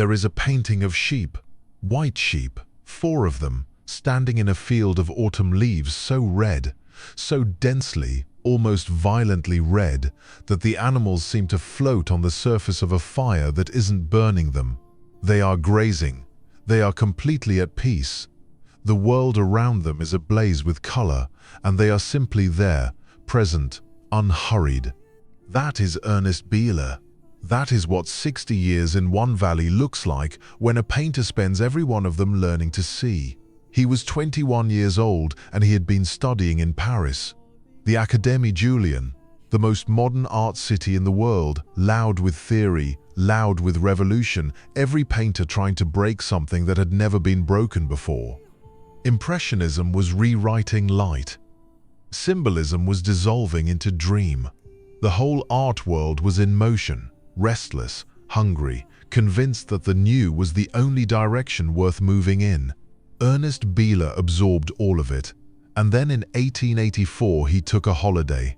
There is a painting of sheep, white sheep, 4 of them, standing in a field of autumn leaves so red, so densely, almost violently red, that the animals seem to float on the surface of a fire that isn't burning them. They are grazing. They are completely at peace. The world around them is ablaze with color, and they are simply there, present, unhurried. That is Ernest Bieler. That is what 60 years in one valley looks like when a painter spends every one of them learning to see. He was 21 years old and he had been studying in Paris. The Académie Julian, the most modern art city in the world, loud with theory, loud with revolution, every painter trying to break something that had never been broken before. Impressionism was rewriting light. Symbolism was dissolving into dream. The whole art world was in motion, restless, hungry, convinced that the new was the only direction worth moving in. Ernest Bieler absorbed all of it, and then in 1884 he took a holiday.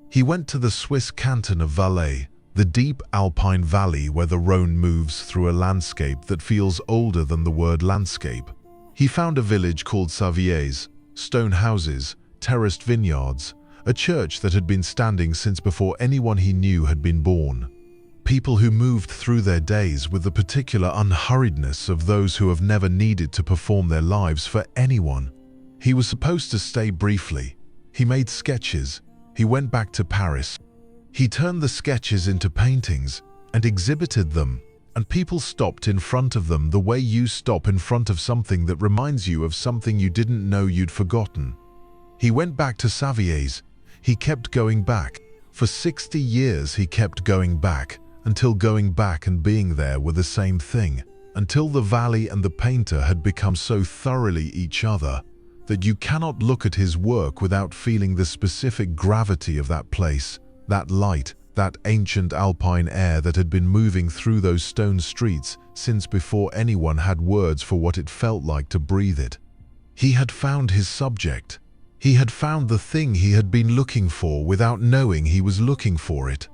He went to the Swiss canton of Valais, the deep alpine valley where the Rhone moves through a landscape that feels older than the word landscape. He found a village called Savièse, stone houses, terraced vineyards, a church that had been standing since before anyone he knew had been born. People who moved through their days with the particular unhurriedness of those who have never needed to perform their lives for anyone. He was supposed to stay briefly. He made sketches. He went back to Paris. He turned the sketches into paintings and exhibited them, and people stopped in front of them the way you stop in front of something that reminds you of something you didn't know you'd forgotten. He went back to Savièse. He kept going back. For 60 years he kept going back, until going back and being there were the same thing, until the valley and the painter had become so thoroughly each other that you cannot look at his work without feeling the specific gravity of that place, that light, that ancient alpine air that had been moving through those stone streets since before anyone had words for what it felt like to breathe it. He had found his subject. He had found the thing he had been looking for without knowing he was looking for it.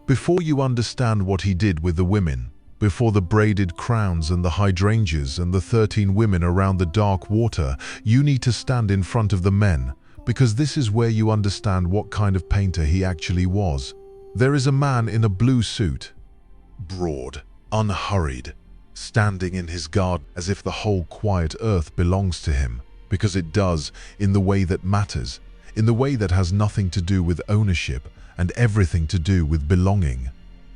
Before you understand what he did with the women, before the braided crowns and the hydrangeas and the 13 women around the dark water, you need to stand in front of the men, because this is where you understand what kind of painter he actually was. There is a man in a blue suit, broad, unhurried, standing in his garden as if the whole quiet earth belongs to him, because it does, in the way that matters, in the way that has nothing to do with ownership and everything to do with belonging.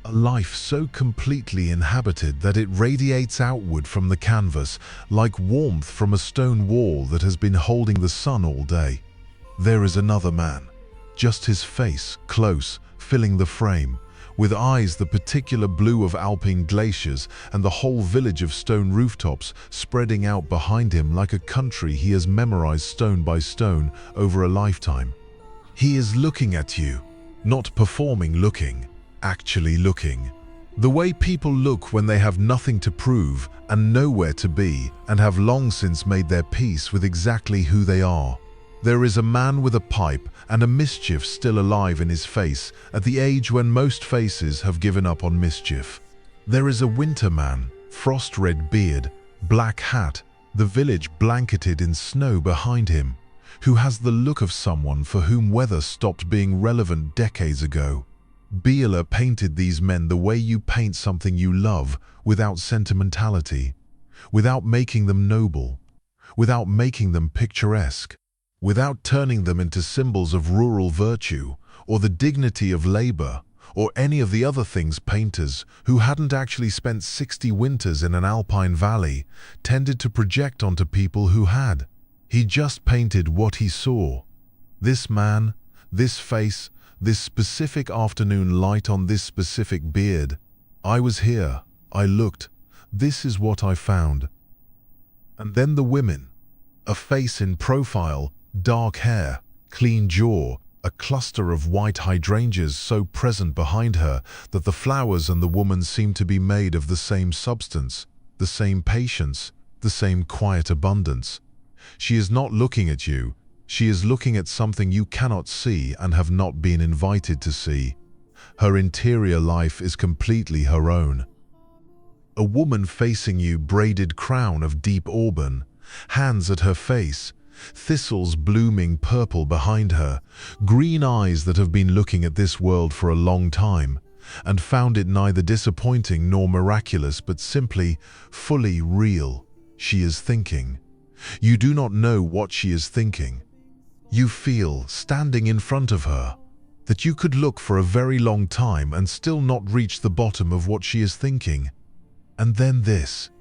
A life so completely inhabited that it radiates outward from the canvas like warmth from a stone wall that has been holding the sun all day. There is another man, just his face, close, filling the frame, with eyes the particular blue of Alpine glaciers and the whole village of stone rooftops spreading out behind him like a country he has memorized stone by stone over a lifetime. He is looking at you, not performing looking, actually looking. The way people look when they have nothing to prove and nowhere to be and have long since made their peace with exactly who they are. There is a man with a pipe and a mischief still alive in his face at the age when most faces have given up on mischief. There is a winter man, frost-red beard, black hat, the village blanketed in snow behind him, who has the look of someone for whom weather stopped being relevant decades ago. Bieler painted these men the way you paint something you love, without sentimentality, without making them noble, without making them picturesque, without turning them into symbols of rural virtue, or the dignity of labor, or any of the other things painters, who hadn't actually spent 60 winters in an alpine valley, tended to project onto people who had. He just painted what he saw. This man, this face, this specific afternoon light on this specific beard. I was here, I looked, this is what I found. And then the women. A face in profile, dark hair, clean jaw, a cluster of white hydrangeas so present behind her that the flowers and the woman seem to be made of the same substance, the same patience, the same quiet abundance. She is not looking at you, she is looking at something you cannot see and have not been invited to see. Her interior life is completely her own. A woman facing you, braided crown of deep auburn, hands at her face, thistles blooming purple behind her, green eyes that have been looking at this world for a long time, and found it neither disappointing nor miraculous, but simply, fully real. She is thinking. You do not know what she is thinking. You feel, standing in front of her, that you could look for a very long time and still not reach the bottom of what she is thinking. And then this.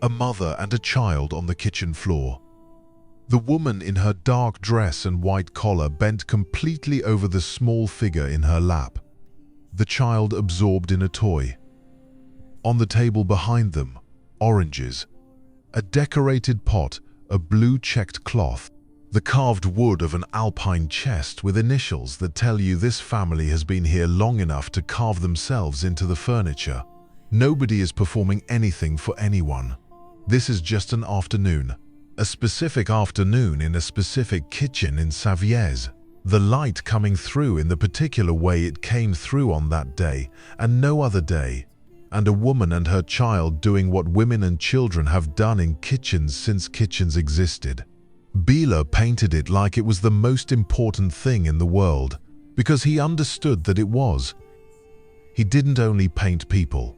A mother and a child on the kitchen floor. The woman in her dark dress and white collar bent completely over the small figure in her lap. The child absorbed in a toy. On the table behind them, oranges, a decorated pot, a blue checked cloth, the carved wood of an alpine chest with initials that tell you this family has been here long enough to carve themselves into the furniture. Nobody is performing anything for anyone. This is just an afternoon. A specific afternoon in a specific kitchen in Savièse. The light coming through in the particular way it came through on that day and no other day. And a woman and her child doing what women and children have done in kitchens since kitchens existed. Bieler painted it like it was the most important thing in the world, because he understood that it was. He didn't only paint people.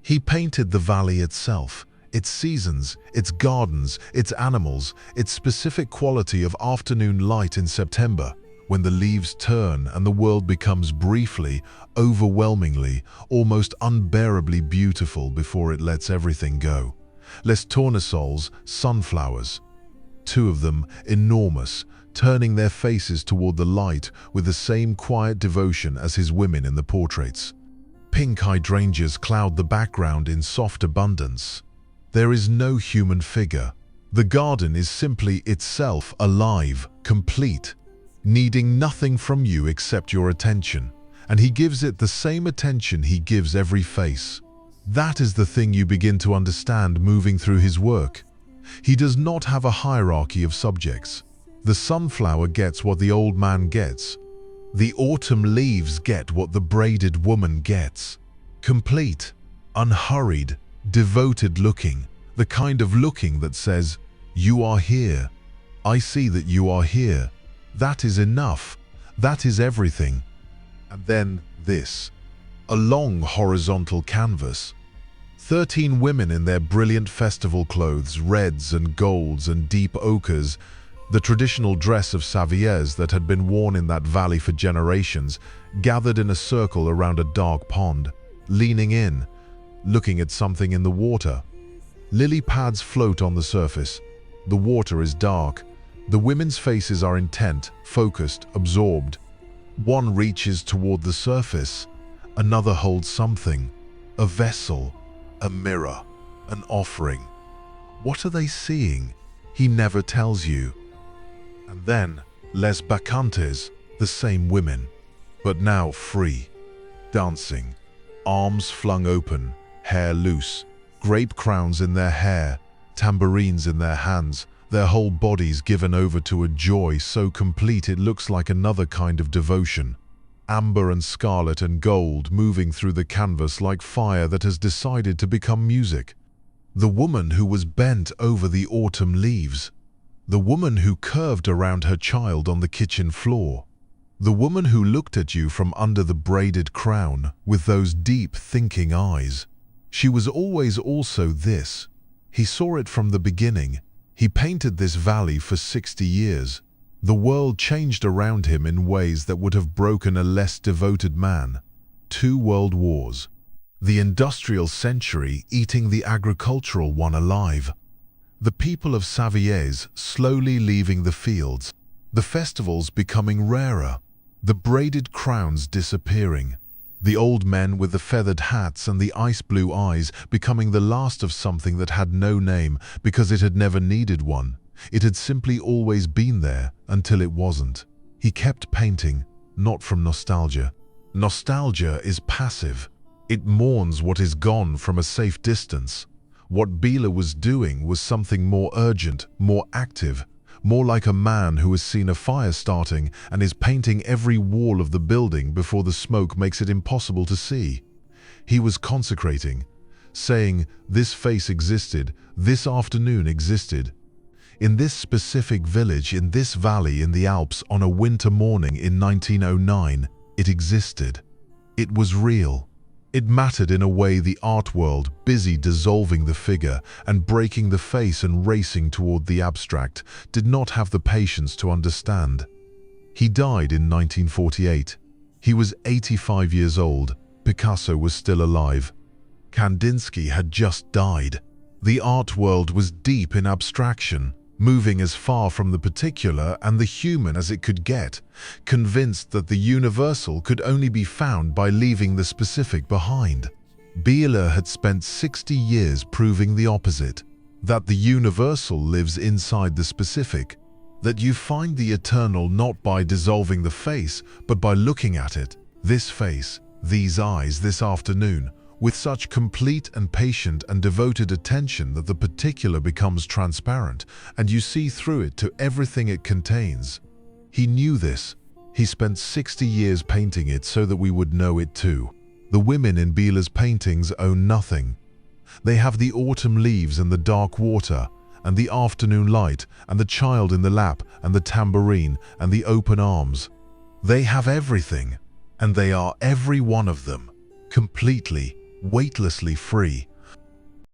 He painted the valley itself, its seasons, its gardens, its animals, its specific quality of afternoon light in September, when the leaves turn and the world becomes briefly, overwhelmingly, almost unbearably beautiful before it lets everything go. Les tournesols, sunflowers. Two of them, enormous, turning their faces toward the light with the same quiet devotion as his women in the portraits. Pink hydrangeas cloud the background in soft abundance. There is no human figure. The garden is simply itself alive, complete, needing nothing from you except your attention, and he gives it the same attention he gives every face. That is the thing you begin to understand moving through his work. He does not have a hierarchy of subjects. The sunflower gets what the old man gets. The autumn leaves get what the braided woman gets. Complete, unhurried, devoted looking, the kind of looking that says, "You are here. I see that you are here. That is enough. That is everything." And then this, a long horizontal canvas. 13 women in their brilliant festival clothes, reds and golds and deep ochres, the traditional dress of Savièse that had been worn in that valley for generations, gathered in a circle around a dark pond, leaning in, looking at something in the water. Lily pads float on the surface. The water is dark. The women's faces are intent, focused, absorbed. One reaches toward the surface. Another holds something. A vessel, a mirror, an offering. What are they seeing? He never tells you. And then, les bacchantes, the same women, but now free, dancing, arms flung open, hair loose, grape crowns in their hair, tambourines in their hands, their whole bodies given over to a joy so complete it looks like another kind of devotion. Amber and scarlet and gold moving through the canvas like fire that has decided to become music. The woman who was bent over the autumn leaves. The woman who curved around her child on the kitchen floor. The woman who looked at you from under the braided crown with those deep, thinking eyes. She was always also this. He saw it from the beginning. He painted this valley for 60 years. The world changed around him in ways that would have broken a less devoted man. 2 world wars. The industrial century eating the agricultural one alive. The people of Savièse slowly leaving the fields. The festivals becoming rarer. The braided crowns disappearing. The old men with the feathered hats and the ice blue eyes becoming the last of something that had no name because it had never needed one. It had simply always been there until it wasn't. He kept painting, not from nostalgia. Nostalgia is passive. It mourns what is gone from a safe distance. What Bieler was doing was something more urgent, more active, more like a man who has seen a fire starting and is painting every wall of the building before the smoke makes it impossible to see. He was consecrating, saying, "This face existed, this afternoon existed." In this specific village, in this valley in the Alps, on a winter morning in 1909, it existed. It was real. It mattered in a way the art world, busy dissolving the figure and breaking the face and racing toward the abstract, did not have the patience to understand. He died in 1948. He was 85 years old. Picasso was still alive. Kandinsky had just died. The art world was deep in abstraction, moving as far from the particular and the human as it could get, convinced that the universal could only be found by leaving the specific behind. Bieler had spent 60 years proving the opposite, that the universal lives inside the specific, that you find the eternal not by dissolving the face, but by looking at it, this face, these eyes, this afternoon, with such complete and patient and devoted attention that the particular becomes transparent, and you see through it to everything it contains. He knew this. He spent 60 years painting it so that we would know it too. The women in Bieler's paintings own nothing. They have the autumn leaves and the dark water, and the afternoon light, and the child in the lap, and the tambourine, and the open arms. They have everything, and they are every one of them, completely, weightlessly free.